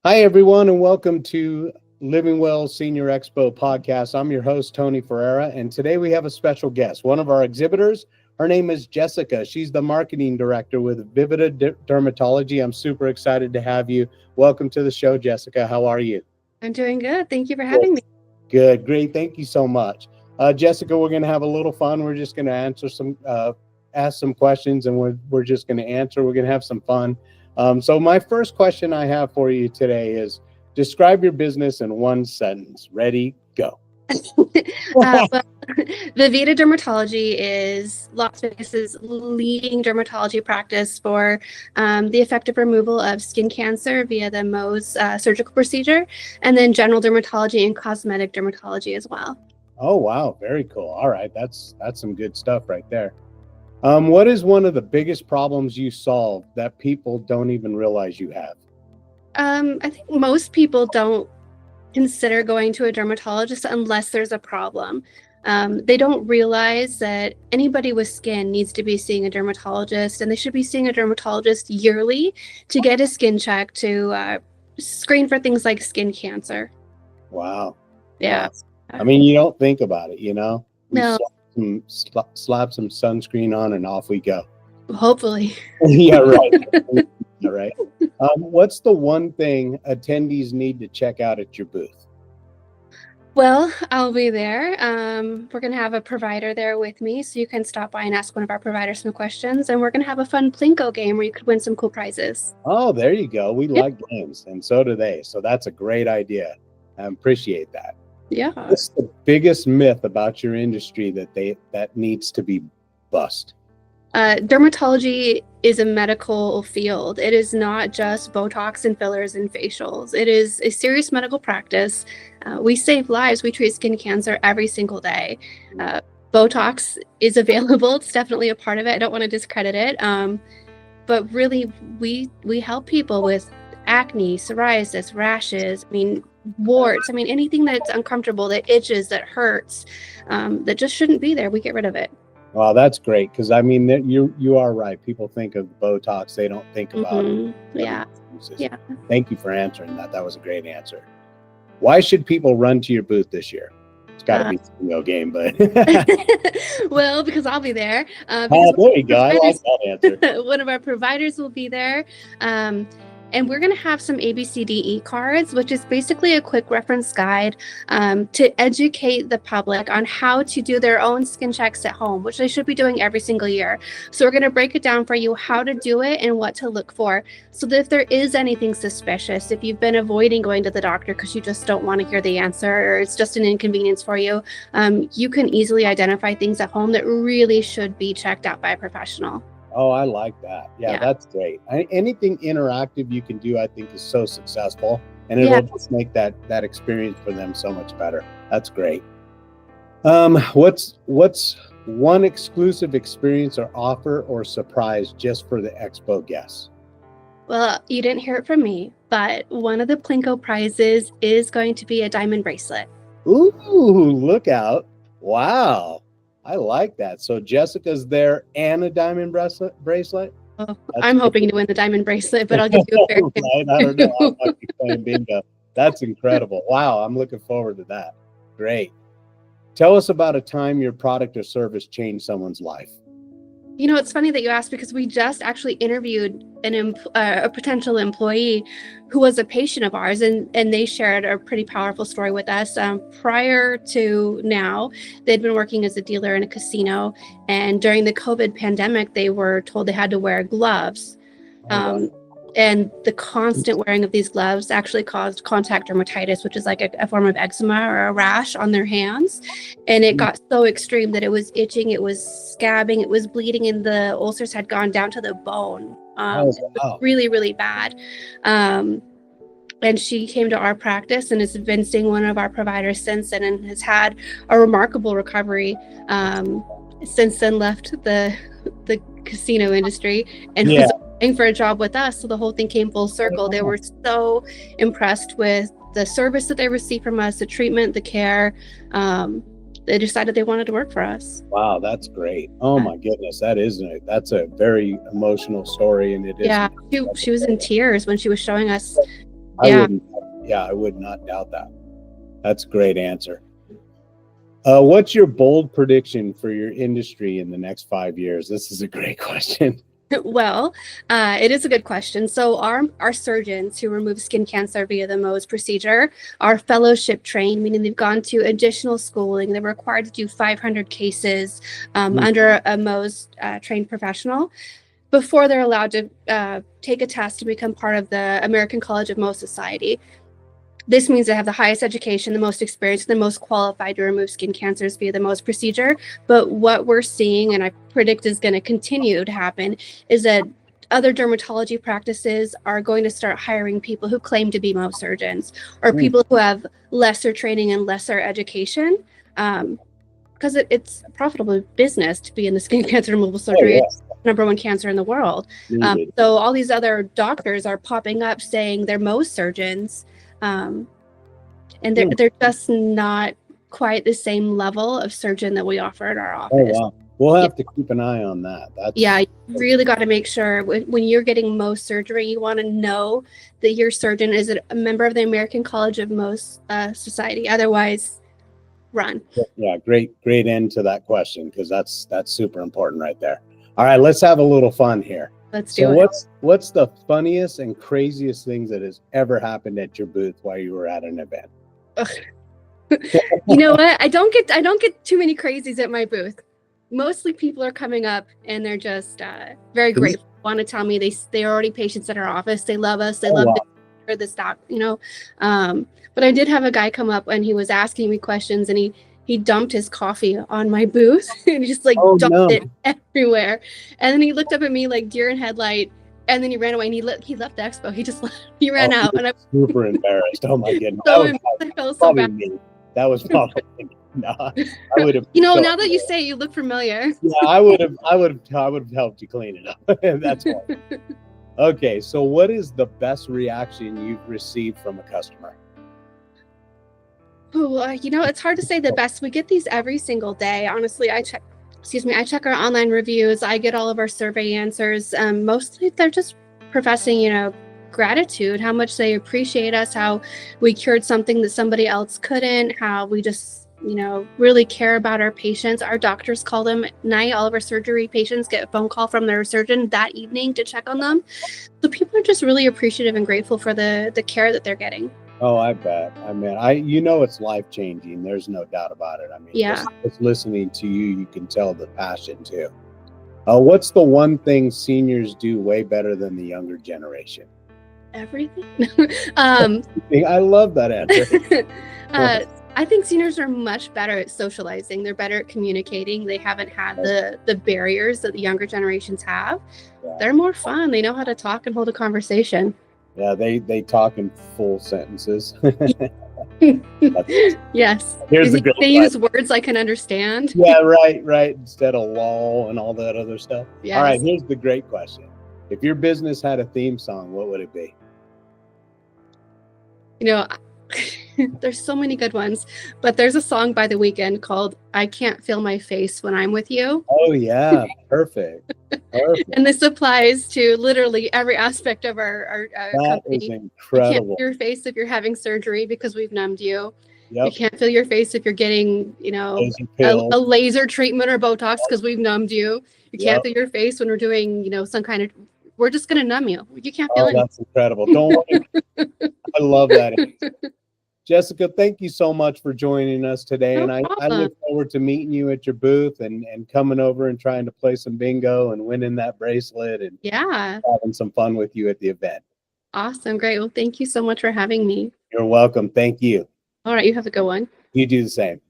Hi, everyone, and welcome to LivingWell Senior Expo podcast. I'm your host, Tony Ferreira, and today we have a special guest, one of our exhibitors. Her name is Jessica. She's the marketing director with Vivida Dermatology. I'm super excited to have you. Welcome to the show, Jessica. How are you? I'm doing good. Thank you for having me. Good, great. Thank you so much. Jessica, we're going to have a little fun. We're just going to ask some questions, and we're just going to answer. We're going to have some fun. So my first question I have for you today is, describe your business in one sentence. Ready, go. Well, Vivida Dermatology is Las Vegas's leading dermatology practice for the effective removal of skin cancer via the Mohs surgical procedure, and then general dermatology and cosmetic dermatology as well. Oh, wow. Very cool. All right. That's some good stuff right there. What is one of the biggest problems you solve that people don't even realize you have? I think most people don't consider going to a dermatologist unless there's a problem. They don't realize that anybody with skin needs to be seeing a dermatologist, and they should be seeing a dermatologist yearly to get a skin check to screen for things like skin cancer. Wow. Yeah. Wow. I mean, you don't think about it, you know? No. Slap some sunscreen on and off we go. Hopefully. Yeah, right. Yeah, right. What's the one thing attendees need to check out at your booth? Well, I'll be there. We're going to have a provider there with me, so you can stop by and ask one of our providers some questions. And we're going to have a fun Plinko game where you could win some cool prizes. Oh, there you go. We like games, and so do they. So that's a great idea. I appreciate that. Yeah. What's the biggest myth about your industry that needs to be bust? Dermatology is a medical field. It is not just Botox and fillers and facials. It is a serious medical practice. We save lives. We treat skin cancer every single day. Botox is available. It's definitely a part of it. I don't want to discredit it. But really, we help people with acne, psoriasis, rashes, warts, anything that's uncomfortable, that itches, that hurts, that just shouldn't be there. We get rid of it. Well, that's great, because you are right. People think of Botox, they don't think about it. Yeah. Thank you for answering that. That was a great answer. Why should people run to your booth this year? It's got to be a single game, but well, because I'll be there. There you go. I like that answer. One of our providers will be there. And we're going to have some ABCDE cards, which is basically a quick reference guide to educate the public on how to do their own skin checks at home, which they should be doing every single year. So we're going to break it down for you, how to do it and what to look for. So that if there is anything suspicious, if you've been avoiding going to the doctor because you just don't want to hear the answer, or it's just an inconvenience for you, you can easily identify things at home that really should be checked out by a professional. Oh, I like that. Yeah, that's great. Anything interactive you can do, I think, is so successful, and it'll just make that experience for them so much better. That's great. What's one exclusive experience or offer or surprise just for the expo guests? Well, you didn't hear it from me, but one of the Plinko prizes is going to be a diamond bracelet. Ooh, look out. Wow. I like that. So Jessica's there and a diamond bracelet? Oh, I'm hoping to win the diamond bracelet, but I'll give you a fair right? I don't know. I might be playing bingo. That's incredible. Wow. I'm looking forward to that. Great. Tell us about a time your product or service changed someone's life. You know, it's funny that you asked, because we just actually interviewed a potential employee who was a patient of ours, and they shared a pretty powerful story with us. Prior to now, they'd been working as a dealer in a casino, and during the COVID pandemic, they were told they had to wear gloves. And the constant wearing of these gloves actually caused contact dermatitis, which is like a form of eczema or a rash on their hands. And it got so extreme that it was itching, it was scabbing, it was bleeding, and the ulcers had gone down to the bone. It was really, really bad. And she came to our practice and has been seeing one of our providers since then, and has had a remarkable recovery. Since then, left the casino industry and was applying for a job with us. So the whole thing came full circle. They were so impressed with the service that they received from us, the treatment, the care. they decided they wanted to work for us. Wow, that's great. Oh my goodness, that's a very emotional story, and it is. Yeah, she was in tears when she was showing us. I would not doubt that. That's a great answer. What's your bold prediction for your industry in the next 5 years? This is a great question. Well, it is a good question. So our surgeons who remove skin cancer via the Mohs procedure are fellowship trained, meaning they've gone to additional schooling. They're required to do 500 cases under a Mohs trained professional before they're allowed to take a test to become part of the American College of Mohs Society. This means they have the highest education, the most experience, the most qualified to remove skin cancers via the Mohs procedure. But what we're seeing, and I predict is going to continue to happen, is that other dermatology practices are going to start hiring people who claim to be Mohs surgeons or people who have lesser training and lesser education. Because it's a profitable business to be in the skin cancer removal surgery. It's the #1 cancer in the world. So all these other doctors are popping up saying they're Mohs surgeons. And they're just not quite the same level of surgeon that we offer at our office. Oh, wow. We'll have to keep an eye on that. You really got to make sure when you're getting Mohs surgery, you want to know that your surgeon is a member of the American College of Mohs Society. Otherwise, run. Yeah, great end to that question, because that's super important right there. All right, let's have a little fun here. Let's do it. What's the funniest and craziest things that has ever happened at your booth while you were at an event? You know what? I don't get too many crazies at my booth. Mostly people are coming up and they're just very grateful. Want to tell me they are already patients at our office. They love us. They love the stock, you know. But I did have a guy come up and he was asking me questions, and he dumped his coffee on my booth and just like dumped it everywhere. And then he looked up at me like deer in headlight, and then he ran away and he left the expo. He ran out, and I'm super embarrassed. Oh my goodness. I felt so bad. Me. That was probably no. I would have. You know, now that you say it, you look familiar. Yeah, I would have helped you clean it up. That's why. Okay, so what is the best reaction you've received from a customer? You know, it's hard to say the best. We get these every single day. Honestly, I check our online reviews. I get all of our survey answers. Mostly they're just professing, you know, gratitude, how much they appreciate us, how we cured something that somebody else couldn't, how we just, you know, really care about our patients. Our doctors call them at night. All of our surgery patients get a phone call from their surgeon that evening to check on them. So people are just really appreciative and grateful for the care that they're getting. Oh, I bet. I mean, it's life-changing. There's no doubt about it. I mean, just listening to you, you can tell the passion too. What's the one thing seniors do way better than the younger generation? Everything. I love that answer. I think seniors are much better at socializing. They're better at communicating. They haven't had the barriers that the younger generations have. Yeah. They're more fun. They know how to talk and hold a conversation. Yeah, they talk in full sentences. Yes. They use words I can understand. Yeah, right. Instead of lol and all that other stuff. Yes. All right, here's the great question. If your business had a theme song, what would it be? You know, there's so many good ones, but there's a song by The Weeknd called "I Can't Feel My Face When I'm With You." Oh yeah, perfect. And this applies to literally every aspect of our company. That is incredible. You can't feel your face if you're having surgery because we've numbed you. Yep. You can't feel your face if you're getting, you know, a laser treatment or Botox because we've numbed you. You can't feel your face when we're doing, you know, some kind of. We're just gonna numb you. You can't feel it. That's incredible. Don't worry. I love that. Jessica, thank you so much for joining us today. No and I look forward to meeting you at your booth and coming over and trying to play some bingo and winning that bracelet and having some fun with you at the event. Awesome. Great. Well, thank you so much for having me. You're welcome. Thank you. All right. You have a good one. You do the same.